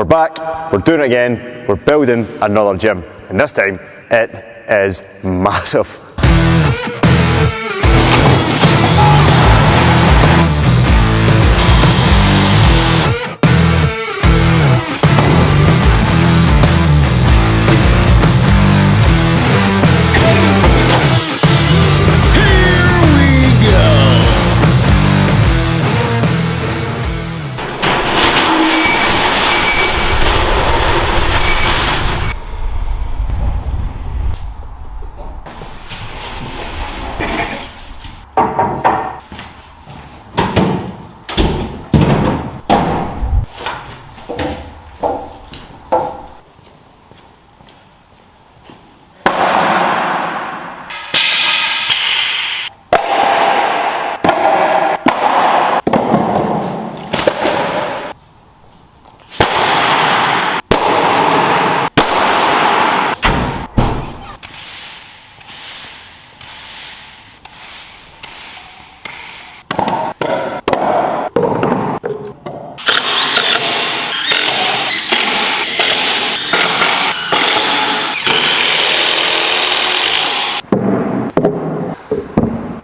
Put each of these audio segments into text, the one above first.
We're back, we're doing it again, we're building another gym, and this time it is massive.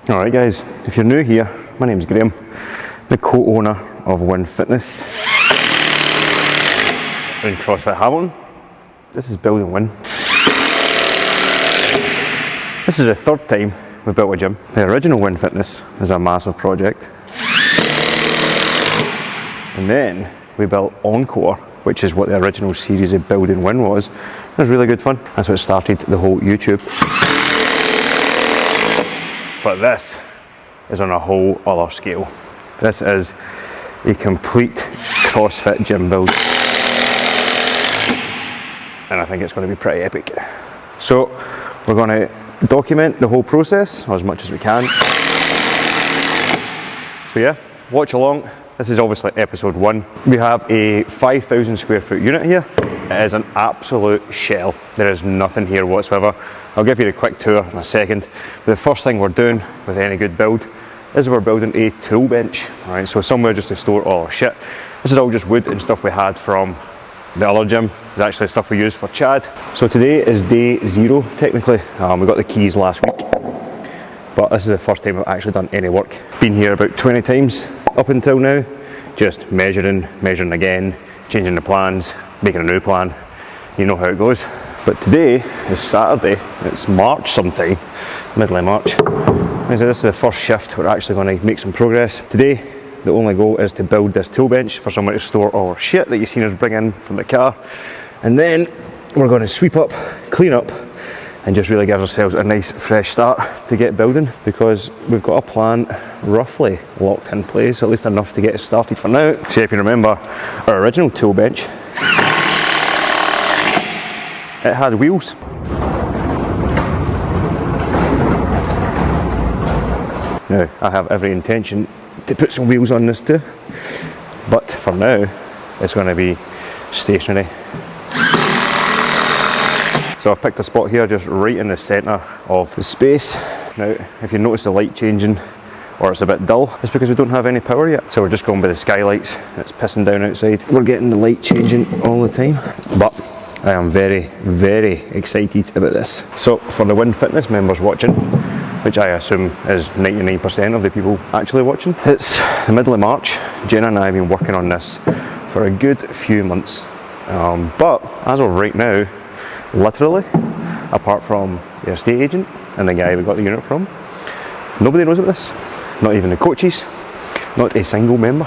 Alright guys, if you're new here, my name's Graham, the co-owner of Win Fitness in CrossFit Hamilton. This is building Win. This is the third time we've built a gym. The original Win Fitness is a massive project. And then we built Encore, which is what the original series of Building Win was. It was really good fun. That's what started the whole YouTube. But this is on a whole other scale. This is a complete CrossFit gym build. And I think it's going to be pretty epic. So we're going to document the whole process as much as we can. So yeah, watch along. This is obviously episode 1. We have a 5,000 square foot unit here. It is an absolute shell. There is nothing here whatsoever. I'll give you a quick tour in a second. But the first thing we're doing with any good build is we're building a tool bench. Right, so somewhere just to store all our shit. This is all just wood and stuff we had from the other gym. It's actually stuff we used for Chad. So today is day 0 technically. We got the keys last week. But this is the first time I've actually done any work. Been here about 20 times up until now. Just measuring again, changing the plans, making a new plan. You know how it goes. But today is Saturday, it's March sometime, middle of March. So this is the first shift, we're actually going to make some progress. Today, the only goal is to build this tool bench for somewhere to store all our shit that you've seen us bring in from the car. And then we're going to sweep up, clean up, and just really give ourselves a nice fresh start to get building, because we've got a plan roughly locked in place, at least enough to get us started for now. See, if you remember our original tool bench, it had wheels. Now, I have every intention to put some wheels on this too, but for now, it's going to be stationary. So I've picked a spot here just right in the centre of the space. Now, if you notice the light changing or it's a bit dull, it's because we don't have any power yet. So we're just going by the skylights. It's pissing down outside. We're getting the light changing all the time. But I am very, very excited about this. So for the Win Fitness members watching, which I assume is 99% of the people actually watching, it's the middle of March. Jenna and I have been working on this for a good few months. But as of right now, literally, apart from the estate agent and the guy we got the unit from, nobody knows about this. Not even the coaches, not a single member.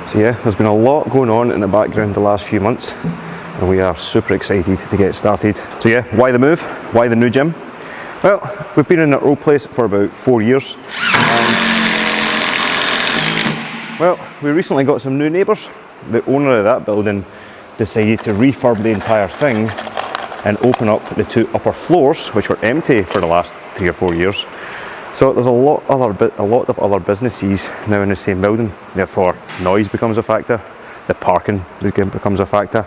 So yeah, there's been a lot going on in the background the last few months, and we are super excited to get started. So yeah, why the move? Why the new gym? Well, we've been in our old place for about 4 years. Well, we recently got some new neighbours. The owner of that building decided to refurb the entire thing and open up the 2 upper floors, which were empty for the last 3 or 4 years. So there's a lot of other businesses now in the same building. Therefore, noise becomes a factor, the parking becomes a factor,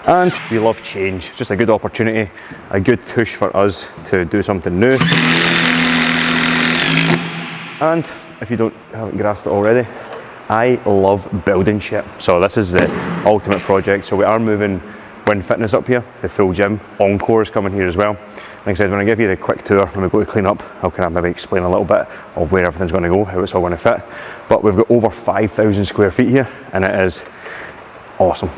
and we love change. Just a good opportunity, a good push for us to do something new. And if you haven't grasped it already, I love building shit. So this is the ultimate project. So we are moving Wind Fitness up here, the full gym. Encore is coming here as well. Like I said, when I give you the quick tour, when we go to clean up, I'll kind of maybe explain a little bit of where everything's going to go, how it's all going to fit. But we've got over 5,000 square feet here, and it is awesome.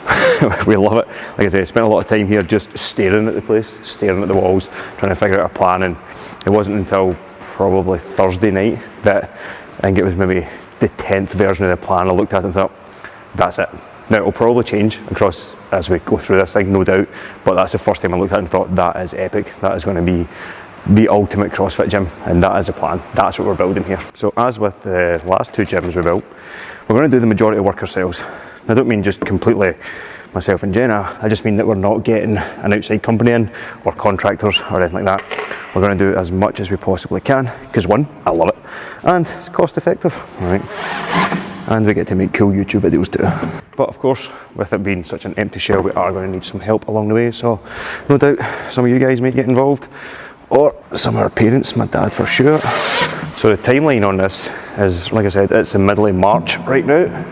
We love it. Like I say, I spent a lot of time here just staring at the place, staring at the walls, trying to figure out a plan, and it wasn't until probably Thursday night that I think it was maybe the 10th version of the plan I looked at and thought, that's it. Now it'll probably change across as we go through this thing, no doubt, but that's the first time I looked at it and thought, that is epic. That is going to be the ultimate CrossFit gym, and that is the plan. That's what we're building here. So as with the last two gyms we built, we're going to do the majority of work ourselves. I don't mean just completely myself and Jenna, I just mean that we're not getting an outside company in or contractors or anything like that. We're going to do as much as we possibly can because one, I love it, and it's cost effective, right? And we get to make cool YouTube videos too. But of course, with it being such an empty shell, we are going to need some help along the way, so no doubt some of you guys may get involved, or some of our parents, my dad for sure. So the timeline on this is, like I said, it's in middle of March right now.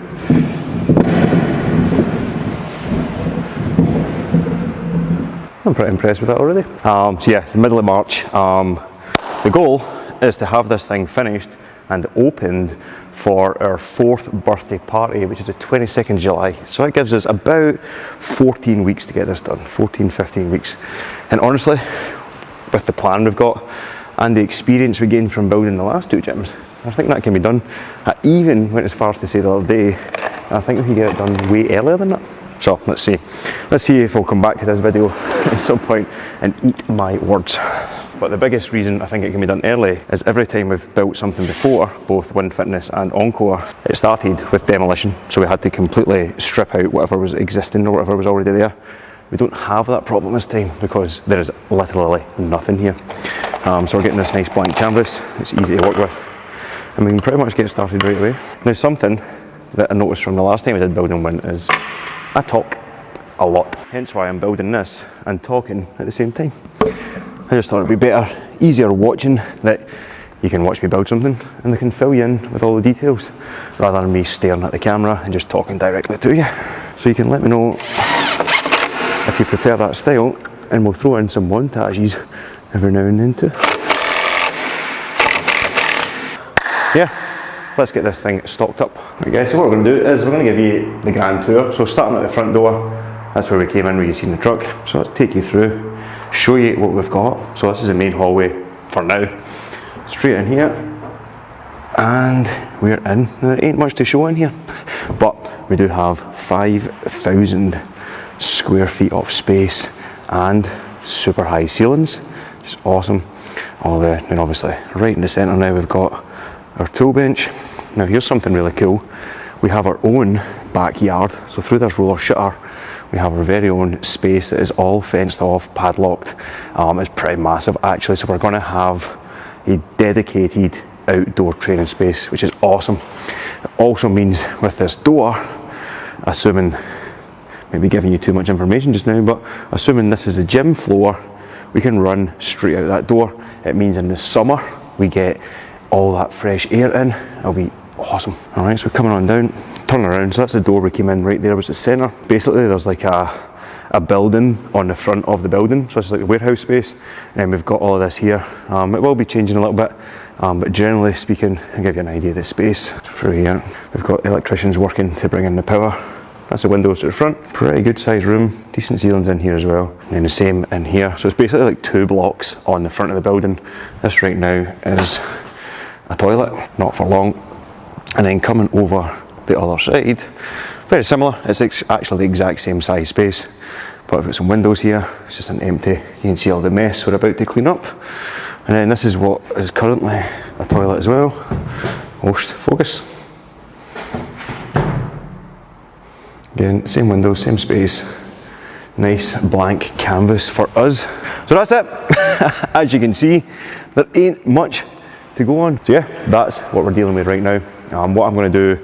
I'm pretty impressed with that already. So yeah, middle of March. The goal is to have this thing finished and opened for our 4th birthday party, which is the 22nd July. So it gives us about 14 weeks to get this done, 14, 15 weeks. And honestly, with the plan we've got and the experience we gained from building the last two gyms, I think that can be done. I even went as far as to say the other day, I think we can get it done way earlier than that. So let's see if I'll come back to this video at some point and eat my words. But the biggest reason I think it can be done early is every time we've built something before, both Wind Fitness and Encore, it started with demolition. So we had to completely strip out whatever was existing or whatever was already there. We don't have that problem this time because there is literally nothing here. So we're getting this nice blank canvas. It's easy to work with, and we can pretty much get started right away. Now, something that I noticed from the last time I did building Wind is I talk a lot. Hence why I'm building this and talking at the same time. I just thought it'd be better, easier watching, that you can watch me build something and they can fill you in with all the details rather than me staring at the camera and just talking directly to you. So you can let me know if you prefer that style, and we'll throw in some montages every now and then too. Yeah, let's get this thing stocked up. Right guys, so what we're going to do is we're going to give you the grand tour. So starting at the front door, that's where we came in, where you seen the truck. So let's take you through, show you what we've got. So this is the main hallway for now. Straight in here, and we're in. Now, there ain't much to show in here, but we do have 5,000 square feet of space and super high ceilings, which is awesome. All there, and obviously right in the centre now we've got our tool bench. Now here's something really cool. We have our own backyard, so through this roller shutter we have our very own space that is all fenced off, padlocked. It's pretty massive actually, so we're going to have a dedicated outdoor training space, which is awesome. It also means with this door, assuming, maybe giving you too much information just now, but assuming this is the gym floor, we can run straight out that door. It means in the summer we get all that fresh air in. It'll be awesome. Alright, so coming on down, turn around, so that's the door we came in. Right there was the centre. Basically there's like a building on the front of the building, so it's like the warehouse space, and we've got all of this here. It will be changing a little bit, but generally speaking, I'll give you an idea of the space. Through here we've got electricians working to bring in the power. That's the windows to the front. Pretty good sized room, decent ceilings in here as well, and then the same in here. So it's basically like 2 blocks on the front of the building. This right now is a toilet, not for long. And then coming over the other side, very similar. It's actually the exact same size space, but I've got some windows here. It's just an empty, you can see all the mess we're about to clean up. And then this is what is currently a toilet as well. Most focus. Again, same windows, same space. Nice blank canvas for us. So that's it. As you can see, there ain't much to go on. So yeah, that's what we're dealing with right now. What I'm going to do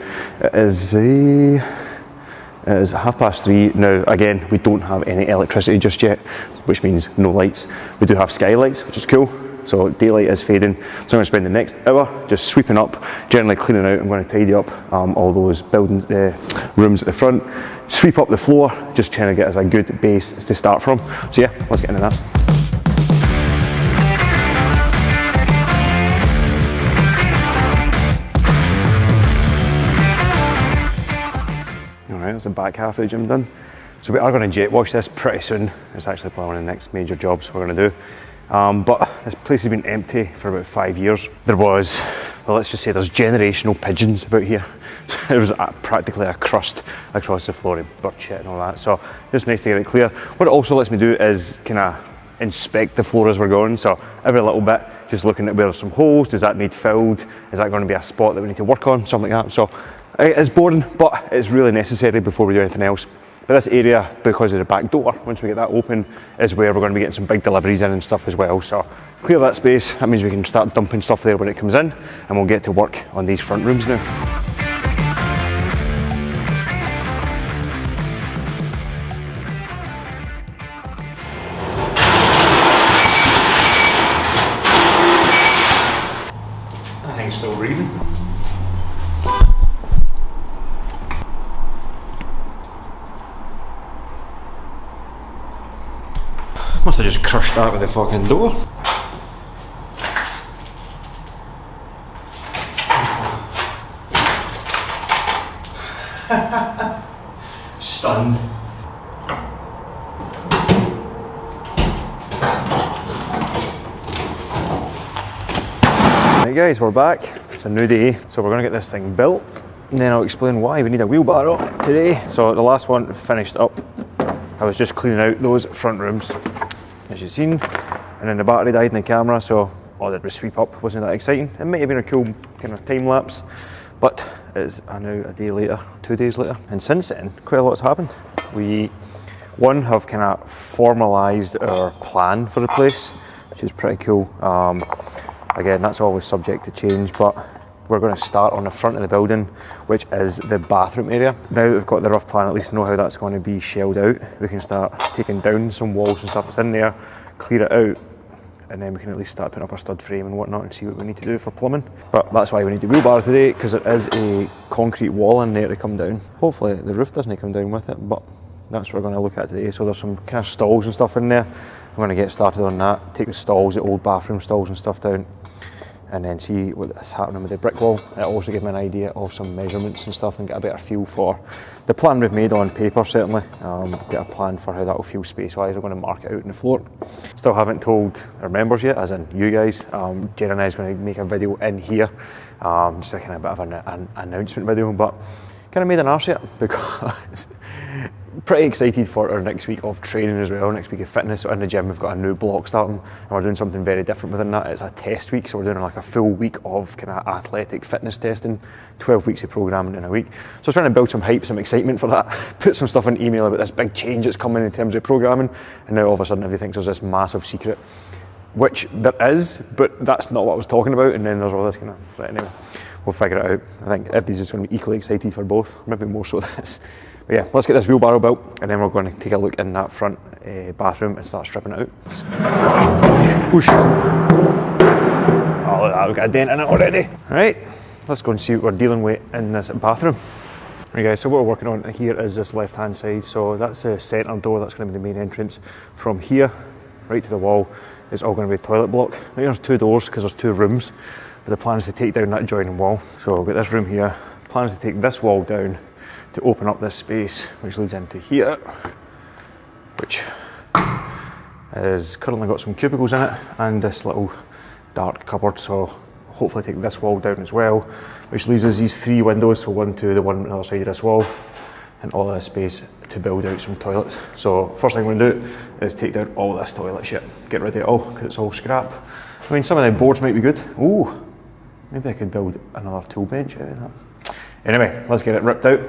is 3:30. Now again, we don't have any electricity just yet, which means no lights. We do have skylights, which is cool. so daylight is fading. So I'm going to spend the next hour just sweeping up, generally cleaning out. I'm going to tidy up all those buildings, rooms at the front, sweep up the floor, just trying to get us a good base to start from. So yeah, let's get into that. Alright, that's the back half of the gym done. So we are going to jet wash this pretty soon. It's actually probably one of the next major jobs we're going to do. But this place has been empty for about 5 years. There was, well, let's just say there's generational pigeons about here. There was practically a crust across the floor of bird shit and all that. So just nice to get it clear. What it also lets me do is kind of inspect the floor as we're going. So every little bit, just looking at where there's some holes, does that need filled? Is that going to be a spot that we need to work on? Something like that. So it's boring, but it's really necessary before we do anything else. But this area, because of the back door, once we get that open, is where we're going to be getting some big deliveries in and stuff as well. So clear that space, that means we can start dumping stuff there when it comes in, and we'll get to work on these front rooms now. That thing's still breathing. Must have just crushed that with the fucking door. Stunned. Right guys, we're back. It's a new day, so we're going to get this thing built, and then I'll explain why we need a wheelbarrow today. So the last one finished up. I was just cleaning out those front rooms, as you've seen, and then the battery died in the camera, so all I did was sweep up. Wasn't that exciting. It might have been a cool kind of time lapse, but it's now a day later, 2 days later, and since then quite a lot's happened. We have kind of formalised our plan for the place, which is pretty cool. Again, that's always subject to change, but we're going to start on the front of the building, which is the bathroom area. Now that we've got the rough plan, at least know how that's going to be shelled out, we can start taking down some walls and stuff that's in there, clear it out, and then we can at least start putting up our stud frame and whatnot and see what we need to do for plumbing. But that's why we need the wheelbarrow today, because there is a concrete wall in there to come down. Hopefully the roof doesn't come down with it, but that's what we're going to look at today. So there's some kind of stalls and stuff in there. I'm going to get started on that, take the stalls, the old bathroom stalls and stuff down, and then see what's happening with the brick wall. It'll also give me an idea of some measurements and stuff and get a better feel for the plan we've made on paper, certainly. Get a plan for how that will feel space-wise. We're going to mark it out on the floor. Still haven't told our members yet, as in you guys. Jen and I is going to make a video in here, just a kind of bit of an announcement video, but kind of made an arse yet because pretty excited for our next week of training as well, next week of fitness. So in the gym we've got a new block starting, and we're doing something very different within that. It's a test week, so we're doing like a full week of kind of athletic fitness testing, 12 weeks of programming in a week. So I'm trying to build some hype, some excitement for that, put some stuff in email about this big change that's coming in terms of programming, and now all of a sudden everything thinks there's this massive secret, which there is, but that's not what I was talking about, and then there's all this kind of, right, anyway, we'll figure it out. I think everybody's just going to be equally excited for both, maybe more so this. But yeah, let's get this wheelbarrow built, and then we're going to take a look in that front bathroom and start stripping it out. Whoosh. Oh, look at that, we've got a dent in it already. Right, let's go and see what we're dealing with in this bathroom. Right guys, so what we're working on here is this left hand side. So that's the centre door, that's going to be the main entrance. From here, right to the wall, is all going to be a toilet block. Now there's two doors because there's two rooms, but the plan is to take down that joining wall. So we've got this room here. The plan is to take this wall down to open up this space, which leads into here, which is currently got some cubicles in it and this little dark cupboard. So hopefully take this wall down as well, which leaves us these three windows, so one, two, the one on the other side of this wall, and all of this space to build out some toilets. So first thing we're going to do is take down all this toilet shit, get rid of it all, because it's all scrap. I mean, some of the boards might be good. Ooh, maybe I could build another tool bench out of that. Anyway, let's get it ripped out.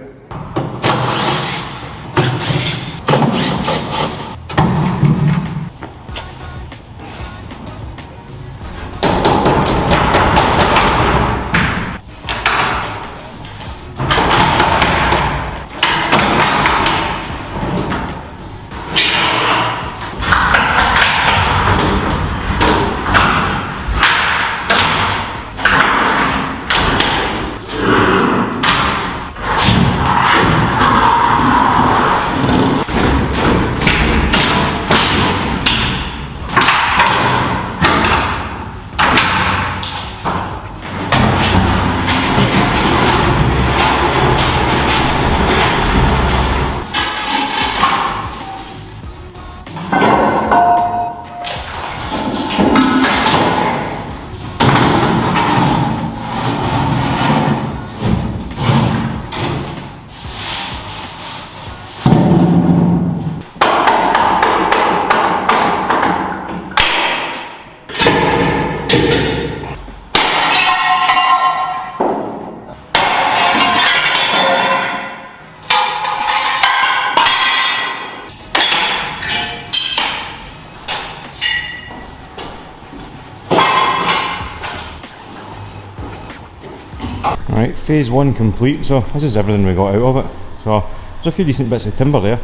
Right, phase one complete, so this is everything we got out of it. So there's a few decent bits of timber there.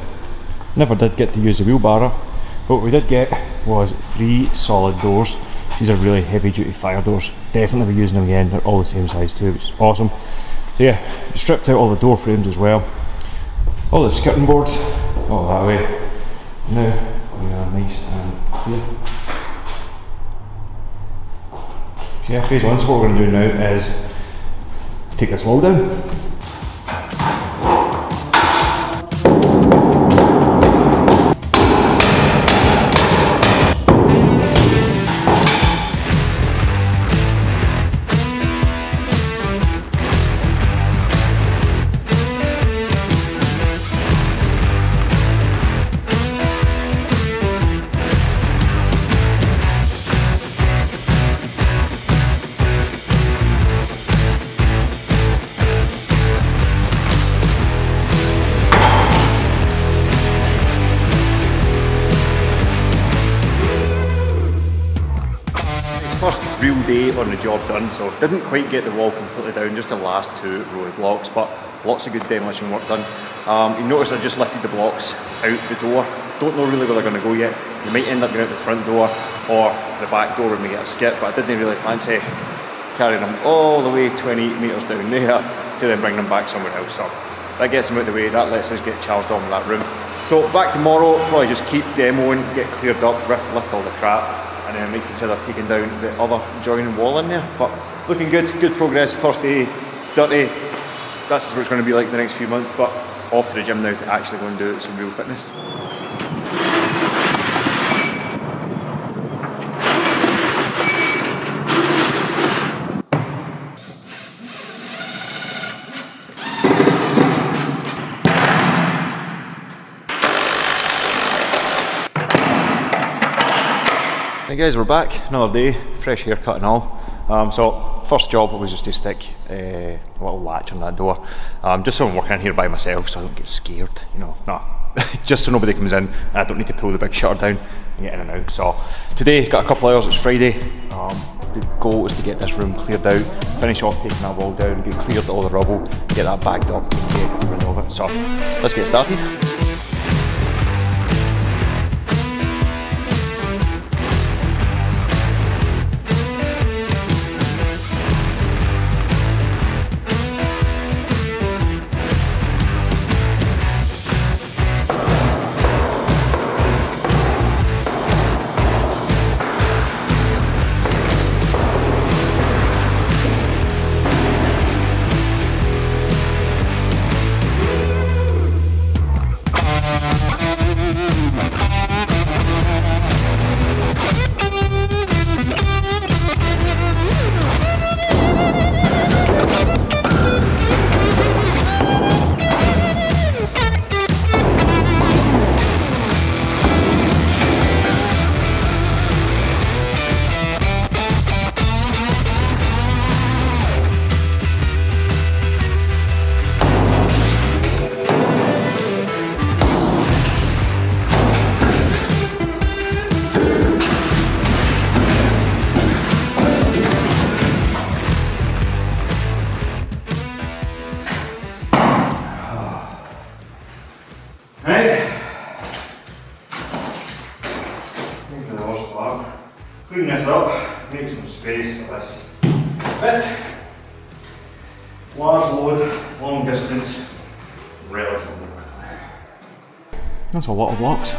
Never did get to use the wheelbarrow, but what we did get was 3 solid doors. These are really heavy duty fire doors. Definitely be using them again. They're all the same size too, which is awesome. So yeah, stripped out all the door frames as well. All the skirting boards, all that way. Now we are nice and clear. So yeah, phase one, so what we're going to do now is take this wall down. First real day on the job done, so didn't quite get the wall completely down, just the last 2 row of blocks, but lots of good demolition work done. You notice I just lifted the blocks out the door. Don't know really where they're going to go yet. They might end up going out the front door or the back door when we get a skip, but I didn't really fancy carrying them all the way 28 metres down there to then bring them back somewhere else. So that gets them out of the way, that lets us get charged on with that room. So back tomorrow, probably just keep demoing, get cleared up, lift all the crap, and then we consider taking down the other joining wall in there. But looking good, good progress. First day, dirty. That's what it's going to be like the next few months, but off to the gym now to actually go and do some real fitness. Right guys, we're back, another day, fresh haircut and all. So first job was just to stick a little latch on that door, just so I'm working in here by myself so I don't get scared, you know, just so nobody comes in and I don't need to pull the big shutter down and get in and out. So today, got a couple hours, it's Friday. The goal is to get this room cleared out, finish off taking that wall down, get cleared of all the rubble, get that bagged up and get rid of it. So let's get started. Clean this up, make some space for this bit. Large load, long distance, relatively quickly. That's a lot of blocks.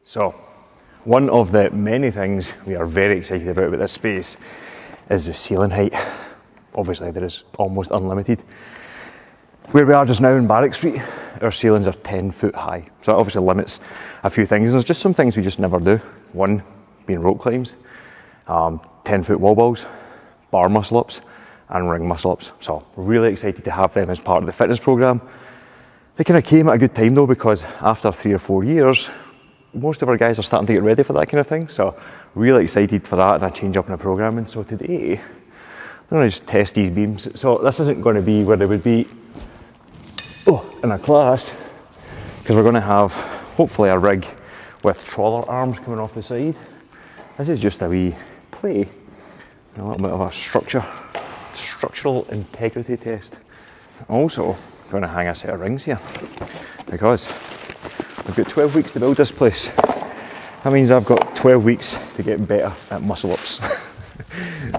So, one of the many things we are very excited about with this space is the ceiling height. Obviously there is almost unlimited. Where we are just now in Barrack Street, our ceilings are 10 foot high. So that obviously limits a few things. There's just some things we just never do. One being rope climbs, 10 foot wall balls, bar muscle ups and ring muscle ups. So really excited to have them as part of the fitness program. They kind of came at a good time though, because after 3 or 4 years, most of our guys are starting to get ready for that kind of thing. So really excited for that and a change up in the programming. So today, I'm going to just test these beams. So this isn't going to be where they would be in a class, because we're going to have hopefully a rig with trawler arms coming off the side. This is just a wee play, a little bit of a structural integrity test. Also going to hang a set of rings here, because I've got 12 weeks to build this place. That means I've got 12 weeks to get better at muscle ups.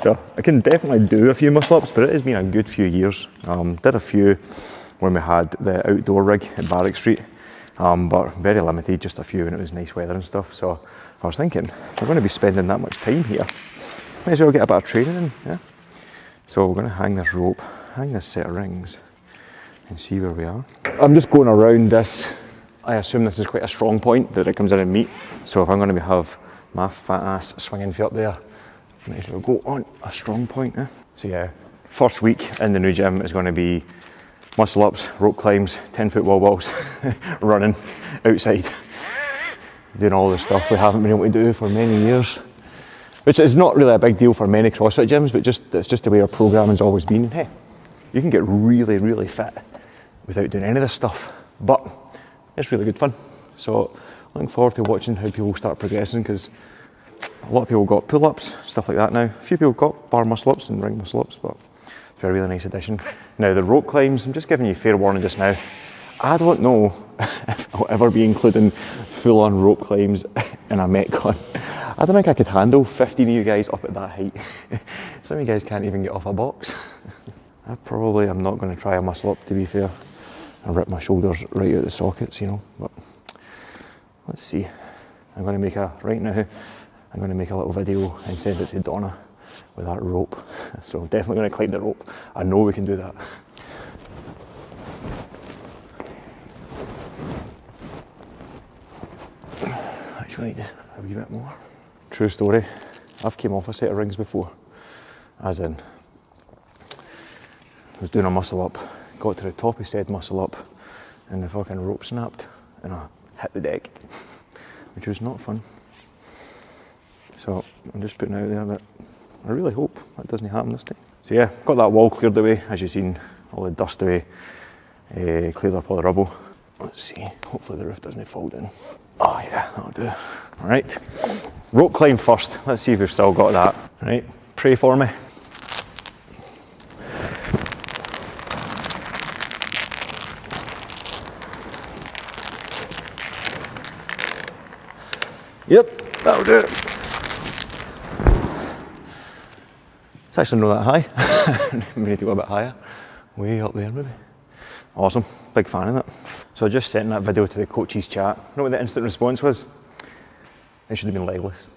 So I can definitely do a few muscle ups, but it has been a good few years. Did a few when we had the outdoor rig at Barrack Street, but very limited, just a few when it was nice weather and stuff. So I was thinking, if we're going to be spending that much time here, might as well get a bit of training in, yeah? So we're going to hang this rope, hang this set of rings, and see where we are. I'm just going around this. I assume this is quite a strong point that it comes in and meet. So if I'm going to have my fat ass swinging for up there, I might as well go on a strong point. So yeah, first week in the new gym is going to be muscle ups, rope climbs, 10-foot wall balls, running outside, doing all the stuff we haven't been able to do for many years. Which is not really a big deal for many CrossFit gyms, but it's just the way our programming's always been. Hey, you can get really, really fit without doing any of this stuff, but it's really good fun. So looking forward to watching how people start progressing, because a lot of people got pull-ups, stuff like that now. A few people got bar muscle-ups and ring muscle-ups, but it's a really nice addition. Now the rope climbs, I'm just giving you fair warning just now. I don't know if I'll ever be including full-on rope climbs in a Metcon. I don't think I could handle 15 of you guys up at that height. Some of you guys can't even get off a box. I probably am not going to try a muscle up, to be fair. I rip my shoulders right out the sockets, you know, but let's see. I'm going to make a little video and send it to Donna with that rope. So I'm definitely going to climb the rope. I know we can do that. Actually need a wee bit more. True story, I've came off a set of rings before, as in, I was doing a muscle up, got to the top of said muscle up, and the fucking rope snapped, and I hit the deck, which was not fun. So I'm just putting it out there that I really hope that doesn't happen this time. So yeah, got that wall cleared away, as you've seen, all the dust away, cleared up all the rubble. Let's see, hopefully the roof doesn't fall down. Oh yeah, that'll do. Alright, rope climb first. Let's see if we've still got that. Right, pray for me. Yep, that'll do it. It's actually not that high. We need to go a bit higher. Way up there maybe. Awesome, big fan of it. So I just sent that video to the coaches chat. You know what the instant response was? It should have been legless.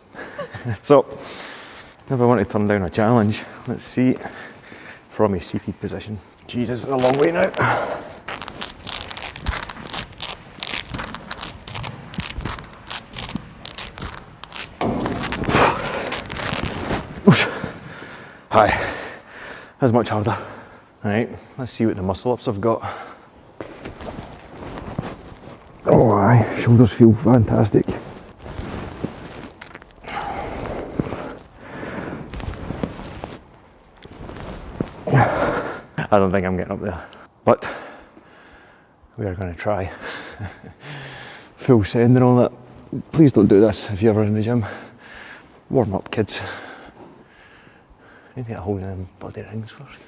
So, if I want to turn down a challenge, let's see from a seated position. Jesus, it's a long way now. Hi, that's much harder. Alright, let's see what the muscle ups I've got. Oh aye, shoulders feel fantastic. I don't think I'm getting up there, but we are going to try. Full send and all that. Please don't do this if you're ever in the gym. Warm up, kids. I need to get a hold of them bloody rings first.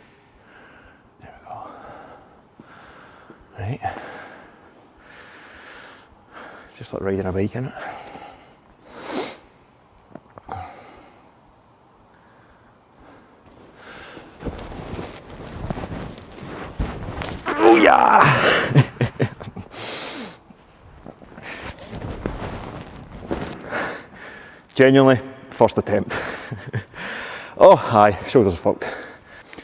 There we go. Right. Just like riding a bike, innit? Oh yeah! Genuinely, first attempt. Oh, hi, shoulders are fucked.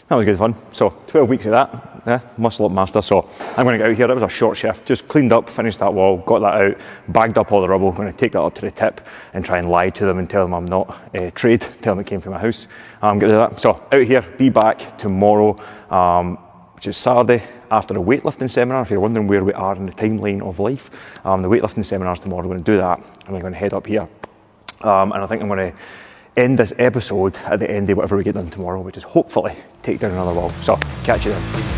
That was good fun. So, 12 weeks of that. yeah, muscle up master. So I'm going to get out here. It was a short shift, just cleaned up, finished that wall, got that out, bagged up all the rubble. I'm going to take that up to the tip and try and lie to them and tell them I'm not trade, tell them it came from my house. I'm going to do that. So out here, be back tomorrow, which is Saturday, after a weightlifting seminar. If you're wondering where we are in the timeline of life, the weightlifting seminar's tomorrow. We're going to do that, and we're going to head up here. And I think I'm going to end this episode at the end of whatever we get done tomorrow, which is hopefully take down another wall. So catch you then.